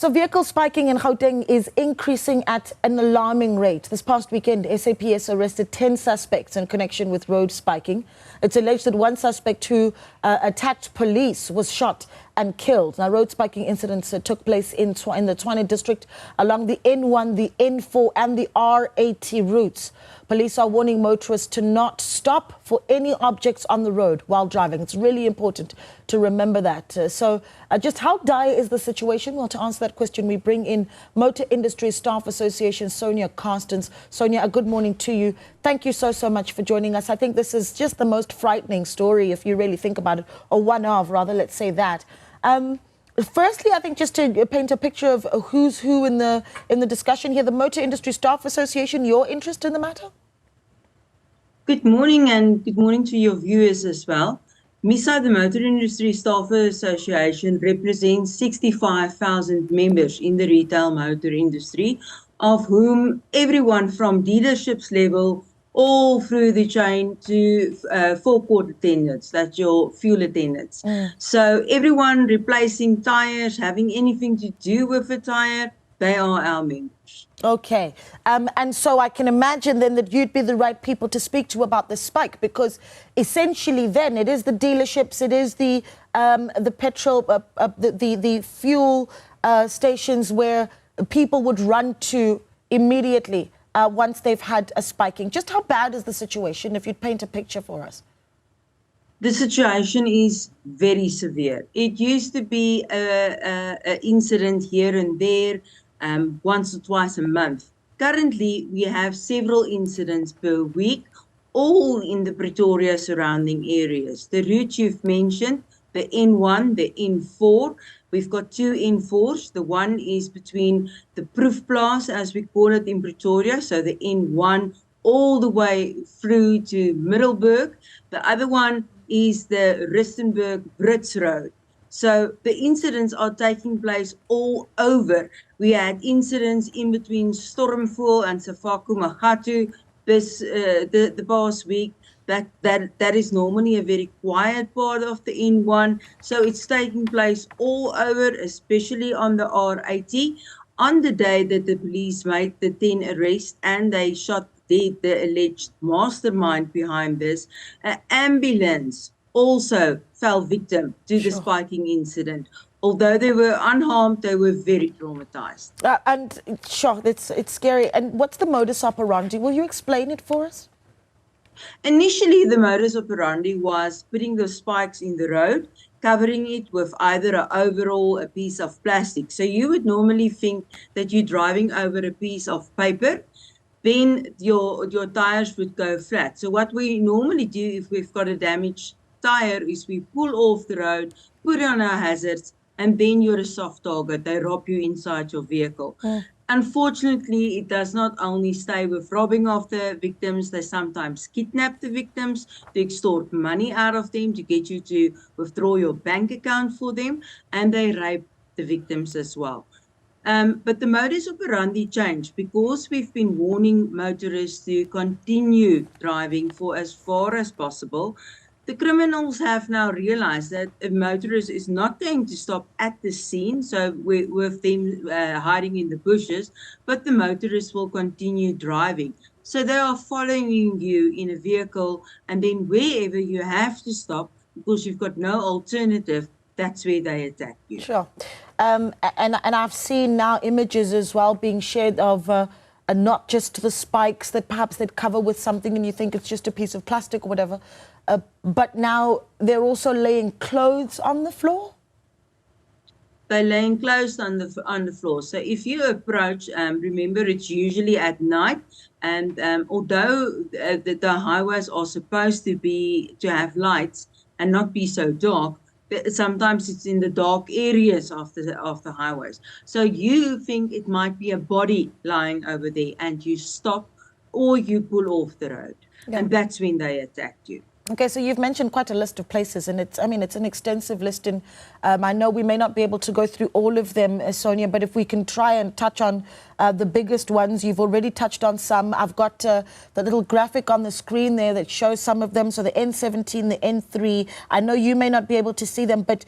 So vehicle spiking in Gauteng is increasing at an alarming rate. This past weekend, SAPS arrested 10 suspects in connection with road spiking. It's alleged that one suspect who attacked police was shot and killed. Now, road spiking incidents took place in the Tshwane district along the N1, the N4 and the R80 routes. Police are warning motorists to not stop for any objects on the road while driving. It's really important to remember that. Just how dire is the situation? Well, to answer that question, we bring in Motor Industry Staff Association Sonja Carstens. Sonja, a good morning to you. Thank you so much for joining us. I think this is just the most frightening story, if you really think about it, or one of, rather, let's say that. Firstly, I think just to paint a picture of who's who in the discussion here, the Motor Industry Staff Association, your interest in the matter? Good morning, and good morning to your viewers as well. MISA, the Motor Industry Staff Association, represents 65,000 members in the retail motor industry, of whom everyone from dealerships level all through the chain to forecourt attendants, that's your fuel attendants. So everyone replacing tires, having anything to do with a tire, they are our members. Okay. And so I can imagine then that you'd be the right people to speak to about the spike, because essentially then it is the dealerships, it is the petrol, the fuel stations where people would run to immediately once they've had a spiking. Just how bad is the situation, if you'd paint a picture for us? The situation is very severe. It used to be an incident here and there, once or twice a month. Currently, we have several incidents per week, all in the Pretoria surrounding areas. The route you've mentioned, the N1, the N4, we've got two N4s. The one is between the Proefplaas, as we call it in Pretoria, so the N1 all the way through to Middelburg. The other one is the Rustenburg-Brits Road. So the incidents are taking place all over. We had incidents in between Stormfoel and Safaku-Magatu the past week. That is normally a very quiet part of the N1. So it's taking place all over, especially on the R80. On the day that the police made the 10 arrests and they shot dead the alleged mastermind behind this, an ambulance also fell victim to the spiking incident. Although they were unharmed, they were very traumatized. It's scary. And what's the modus operandi? Will you explain it for us? Initially, the modus operandi was putting the spikes in the road, covering it with either an overall, a piece of plastic. So you would normally think that you're driving over a piece of paper, then your tires would go flat. So what we normally do if we've got a damaged tire is we pull off the road, put on our hazards, and then you're a soft target. They rob you inside your vehicle. Unfortunately, it does not only stay with robbing of the victims, they sometimes kidnap the victims to extort money out of them, to get you to withdraw your bank account for them, and they rape the victims as well. But the modus operandi changed because we've been warning motorists to continue driving for as far as possible. The criminals have now realized that a motorist is not going to stop at the scene, so with them hiding in the bushes, but the motorist will continue driving. So they are following you in a vehicle, and then wherever you have to stop, because you've got no alternative, that's where they attack you. Sure. And I've seen now images as well being shared of not just the spikes that perhaps they'd cover with something and you think it's just a piece of plastic or whatever, but now they're also laying clothes on the floor? They're laying clothes on the floor. So if you approach, remember it's usually at night, and although the highways are supposed to have lights and not be so dark, sometimes it's in the dark areas of the highways. So you think it might be a body lying over there, and you stop or you pull off the road. Yeah. And that's when they attacked you. Okay, so you've mentioned quite a list of places, and it's an extensive list. And I know we may not be able to go through all of them, Sonja, but if we can try and touch on the biggest ones. You've already touched on some. I've got the little graphic on the screen there that shows some of them. So the N17, the N3. I know you may not be able to see them, but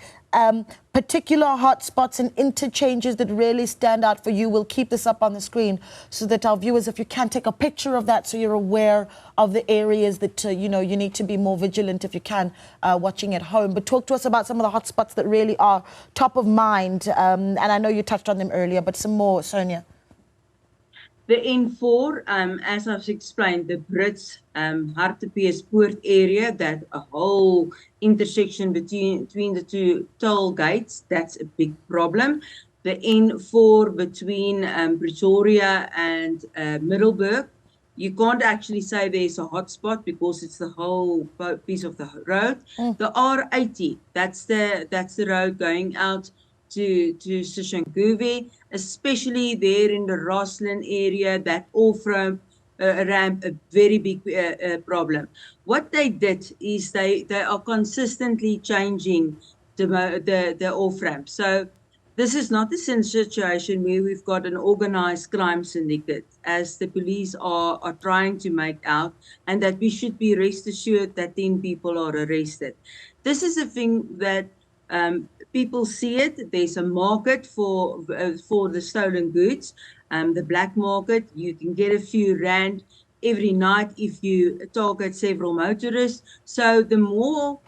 particular hotspots and interchanges that really stand out for you? We'll keep this up on the screen so that our viewers, if you can, take a picture of that so you're aware of the areas that, you know, you need to be more vigilant if you can, watching at home. But talk to us about some of the hotspots that really are top of mind. And I know you touched on them earlier, but some more, Sonja. The N4, as I've explained, the Brits, Hartbeespoort area, that a whole intersection between the two toll gates, that's a big problem. The N4 between Pretoria and Middelburg, you can't actually say there's a hotspot because it's the whole piece of the road. The R80, that's the road going out to Soshanguve, especially there in the Roslyn area, that off-ramp, a very big problem. What they did is they are consistently changing the off-ramp. So this is not a situation where we've got an organized crime syndicate, as the police are trying to make out, and that we should be rest assured that 10 people are arrested. This is a thing that people see it. There's a market for the stolen goods, the black market. You can get a few rand every night if you target several motorists. So the more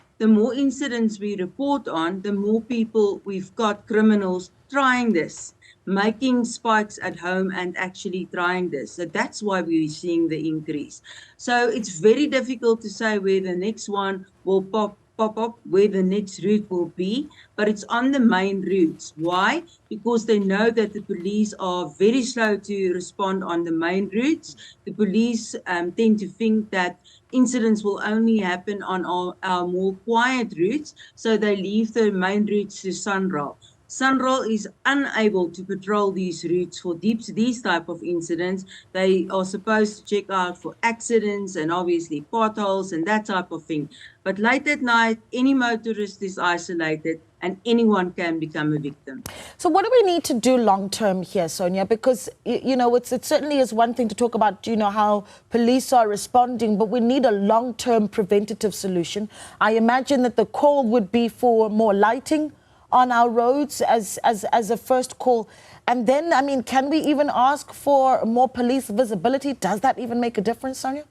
incidents we report on, the more people we've got, criminals trying this, making spikes at home and actually trying this. So that's why we're seeing the increase. So it's very difficult to say where the next one will pop up, where the next route will be, but it's on the main routes. Why? Because they know that the police are very slow to respond on the main routes. The police tend to think that incidents will only happen on our more quiet routes, so they leave the main routes to SANRAL. SANRAL is unable to patrol these routes for these type of incidents. They are supposed to check out for accidents and obviously potholes and that type of thing. But late at night, any motorist is isolated and anyone can become a victim. So what do we need to do long term here, Sonja? Because, you know, it certainly is one thing to talk about, you know, how police are responding, but we need a long-term preventative solution. I imagine that the call would be for more lighting on our roads as a first call. And then, I mean, can we even ask for more police visibility? Does that even make a difference, Sonja?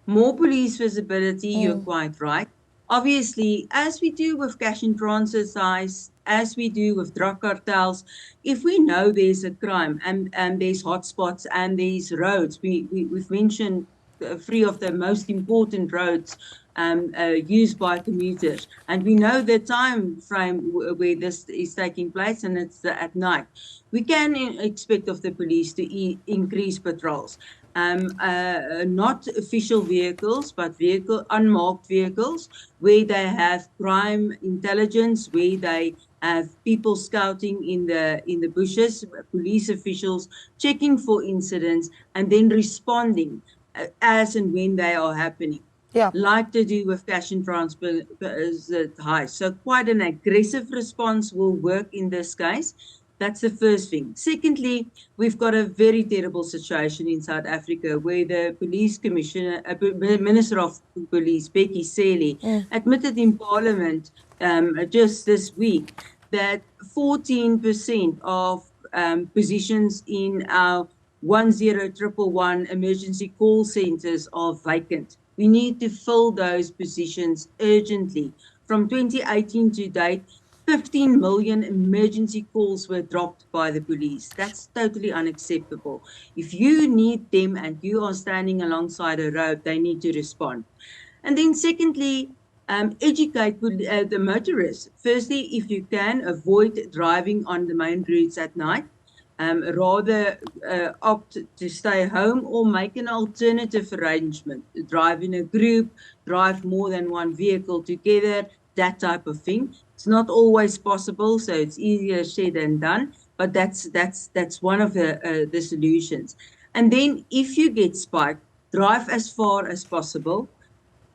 More police visibility, you're quite right. Obviously, as we do with cash in transit size, as we do with drug cartels, if we know there's a crime and there's hotspots and there's roads, we've mentioned three of the most important roads used by commuters, and we know the time frame where this is taking place, and it's at night. We can expect of the police to increase patrols. Not official vehicles, but unmarked vehicles, where they have crime intelligence, where they have people scouting in the bushes, police officials checking for incidents, and then responding as and when they are happening. Yeah. Like to do with cash and transport high. So quite an aggressive response will work in this case. That's the first thing. Secondly, we've got a very terrible situation in South Africa where the police commissioner, Minister of Police, Becky Cele, admitted in Parliament just this week that 14% of positions in our 10111 emergency call centers are vacant. We need to fill those positions urgently. From 2018 to date, 15 million emergency calls were dropped by the police. That's totally unacceptable. If you need them and you are standing alongside a road, they need to respond. And then secondly, educate the motorists. Firstly, if you can, avoid driving on the main routes at night. Rather opt to stay home or make an alternative arrangement. Drive in a group, drive more than one vehicle together, that type of thing. It's not always possible, so it's easier said than done, but that's one of the solutions. And then if you get spiked, drive as far as possible.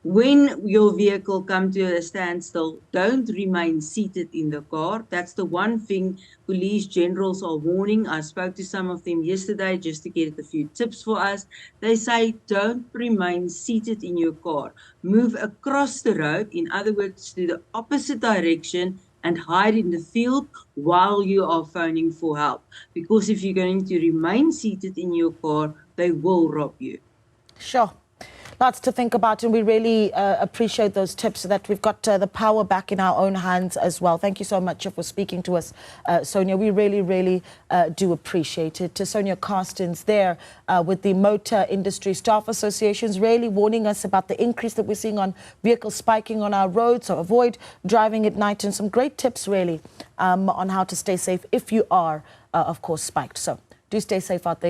When your vehicle comes to a standstill, don't remain seated in the car. That's the one thing police generals are warning. I spoke to some of them yesterday just to get a few tips for us. They say, don't remain seated in your car. Move across the road, in other words, to the opposite direction, and hide in the field while you are phoning for help. Because if you're going to remain seated in your car, they will rob you. Sure. Lots to think about, and we really appreciate those tips so that we've got the power back in our own hands as well. Thank you so much for speaking to us, Sonja. We really do appreciate it. To Sonja Carstens there with the Motor Industry Staff Associations, really warning us about the increase that we're seeing on vehicles spiking on our roads, so avoid driving at night, and some great tips really on how to stay safe if you are, of course, spiked. So do stay safe out there.